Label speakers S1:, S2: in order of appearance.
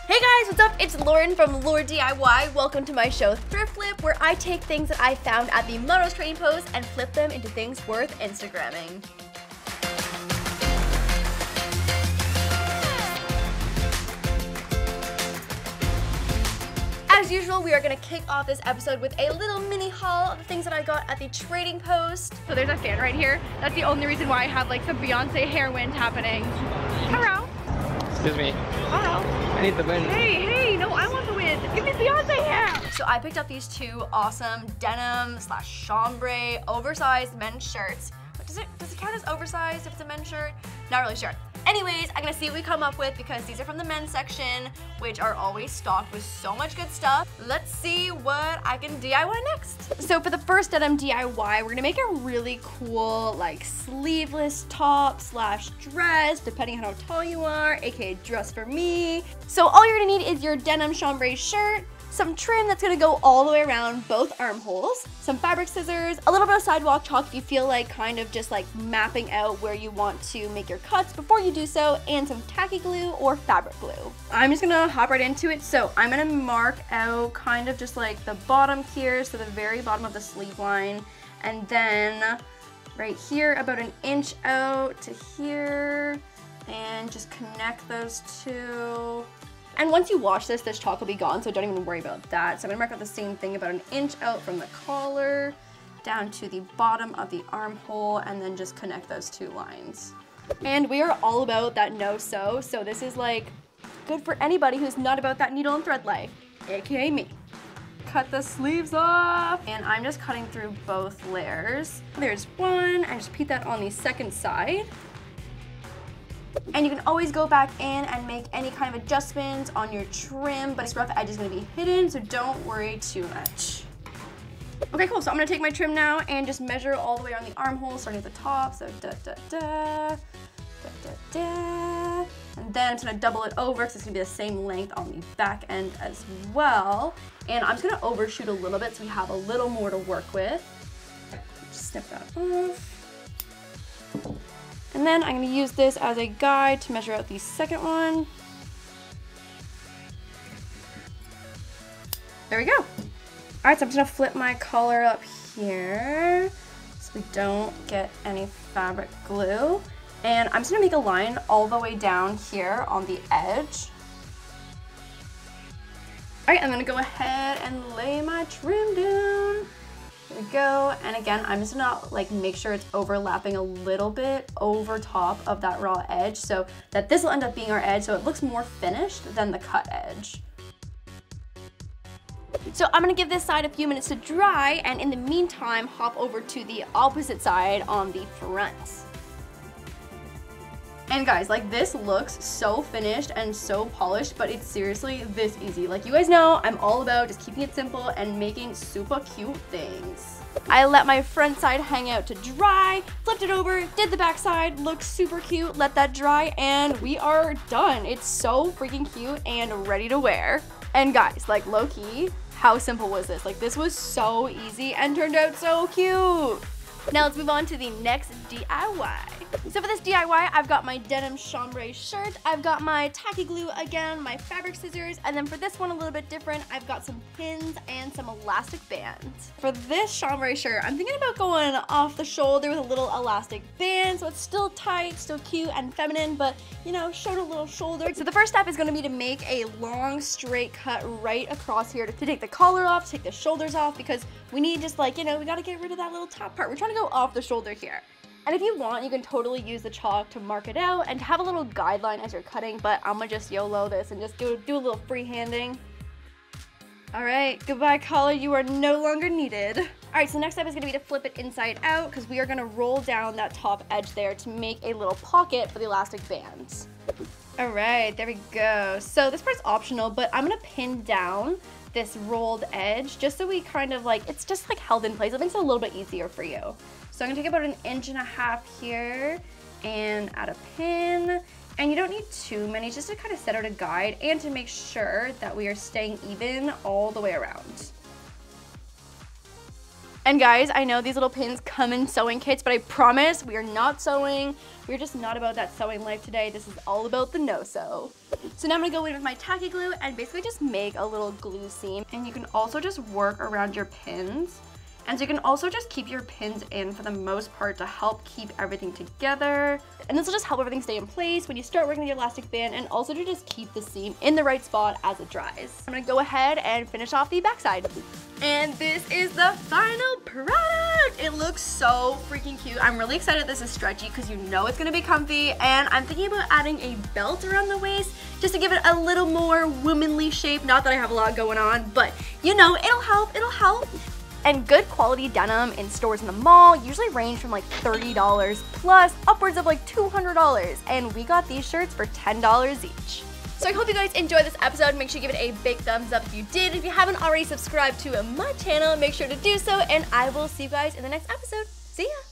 S1: Hey guys, what's up? It's Lauren from LaurDIY. Welcome to my show Thrift Flip, where I take things that I found at the Melrose Trading Post and flip them into things worth Instagramming. As usual, we are going to kick off this episode with a little mini haul of the things that I got at the Trading Post.
S2: So there's a fan right here. That's the only reason why I have like some Beyonce hair wind happening. Hello.
S3: Excuse me.
S2: Hello.
S3: I need the wind.
S2: Hey, no, I want the wind. Give me Beyonce hair.
S1: So I picked up these two awesome denim / chambray oversized men's shirts. But does it count as oversized if it's a men's shirt? Not really sure. Anyways, I'm gonna see what we come up with because these are from the men's section, which are always stocked with so much good stuff. Let's see what I can DIY next. So for the first denim DIY, we're gonna make a really cool like sleeveless top / dress, depending on how tall you are, aka dress for me. So all you're gonna need is your denim chambray shirt, some trim that's gonna go all the way around both armholes, some fabric scissors, a little bit of sidewalk chalk if you feel like kind of just like mapping out where you want to make your cuts before you do so, and some tacky glue or fabric glue. I'm just gonna hop right into it. So I'm gonna mark out kind of just like the bottom here, so the very bottom of the sleeve line, and then right here about an inch out to here, and just connect those two. And once you wash this chalk will be gone, so don't even worry about that. So I'm gonna mark out the same thing about an inch out from the collar down to the bottom of the armhole, and then just connect those two lines. And we are all about that no-sew, so this is like good for anybody who's not about that needle and thread life, aka me. Cut the sleeves off, and I'm just cutting through both layers. There's one, and just repeat that on the second side. And you can always go back in and make any kind of adjustments on your trim, but this rough edge is gonna be hidden, so don't worry too much. Okay, cool, so I'm gonna take my trim now and just measure all the way around the armhole, starting at the top, so da-da-da, da-da-da. And then I'm just gonna double it over, because it's gonna be the same length on the back end as well. And I'm just gonna overshoot a little bit so we have a little more to work with. Just snip that off. And then I'm going to use this as a guide to measure out the second one. There we go. All right, so I'm just going to flip my collar up here so we don't get any fabric glue. And I'm just going to make a line all the way down here on the edge. All right, I'm going to go ahead and lay my trim down. There we go, and again, I'm just gonna like make sure it's overlapping a little bit over top of that raw edge so that this will end up being our edge so it looks more finished than the cut edge. So I'm gonna give this side a few minutes to dry, and in the meantime, hop over to the opposite side on the front. And guys, like this looks so finished and so polished, but it's seriously this easy. Like you guys know, I'm all about just keeping it simple and making super cute things. I let my front side hang out to dry, flipped it over, did the back side, looked super cute, let that dry, and we are done. It's so freaking cute and ready to wear. And guys, like low key, how simple was this? Like this was so easy and turned out so cute. Now let's move on to the next DIY. So for this DIY, I've got my denim chambray shirt, I've got my tacky glue again, my fabric scissors, and then for this one a little bit different, I've got some pins and some elastic bands. For this chambray shirt, I'm thinking about going off the shoulder with a little elastic band, so it's still tight, still cute and feminine, but you know, showed a little shoulder. So the first step is gonna be to make a long straight cut right across here to take the collar off, take the shoulders off, because we need just like, you know, we gotta get rid of that little top part. We're trying to go off the shoulder here. And if you want, you can totally use the chalk to mark it out and to have a little guideline as you're cutting, but I'm gonna just YOLO this and just do a little freehanding. All right, goodbye collar, you are no longer needed. All right, so the next step is gonna be to flip it inside out because we are gonna roll down that top edge there to make a little pocket for the elastic bands. All right, there we go. So this part's optional, but I'm gonna pin down this rolled edge just so we kind of like, it's just like held in place. It makes it a little bit easier for you. So I'm gonna take about 1.5 inches here and add a pin. And you don't need too many, just to kind of set out a guide and to make sure that we are staying even all the way around. And guys, I know these little pins come in sewing kits, but I promise we are not sewing. We're just not about that sewing life today. This is all about the no-sew. So now I'm gonna go in with my tacky glue and basically just make a little glue seam. And you can also just work around your pins. And so you can also just keep your pins in for the most part to help keep everything together. And this will just help everything stay in place when you start working with your elastic band, and also to just keep the seam in the right spot as it dries. I'm gonna go ahead and finish off the backside. And this is the final product. It looks so freaking cute. I'm really excited this is stretchy because you know it's gonna be comfy, and I'm thinking about adding a belt around the waist just to give it a little more womanly shape. Not that I have a lot going on, but you know, it'll help, it'll help. And good quality denim in stores in the mall usually range from like $30 plus upwards of like $200. And we got these shirts for $10 each. So I hope you guys enjoyed this episode. Make sure you give it a big thumbs up if you did. If you haven't already subscribed to my channel, make sure to do so. And I will see you guys in the next episode. See ya!